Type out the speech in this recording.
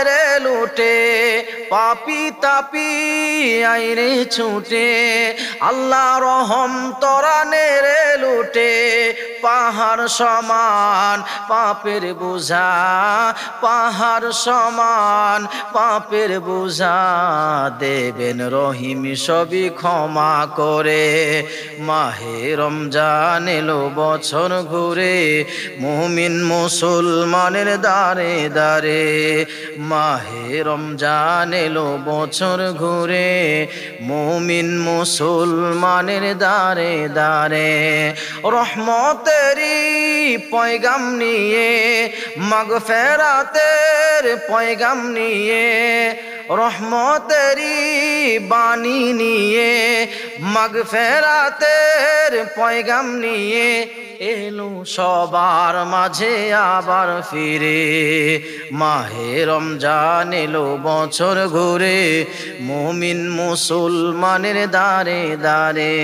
রে লুটে পাপি তাপি আইরে ছুটে আল্লাহ রহম তরানে রে লুটে পাহাড় সমান পাপের বোঝা পাহাড় সমান পাপের বোঝা দেবেন রহিম সবই ক্ষমা করে। মাহে রমজান এলো বছর ঘুরে মুমিন মুসলমানের দারে দারে। মাহে রমজান এলো বছর ঘুরে মুমিন মুসলমানের দারে দারে। রহমতেরই পয়গাম নিয়ে মাগফিরাতের পয়গাম নিয়ে রহমতেরই বাণী নিয়ে মাগফিরাতের পয়গাম নিয়ে এলো সবার মাঝে আবার ফিরে। মাহে রমজান এলো বছর ঘুরে মুমিন মুসলমানের দারে দারে।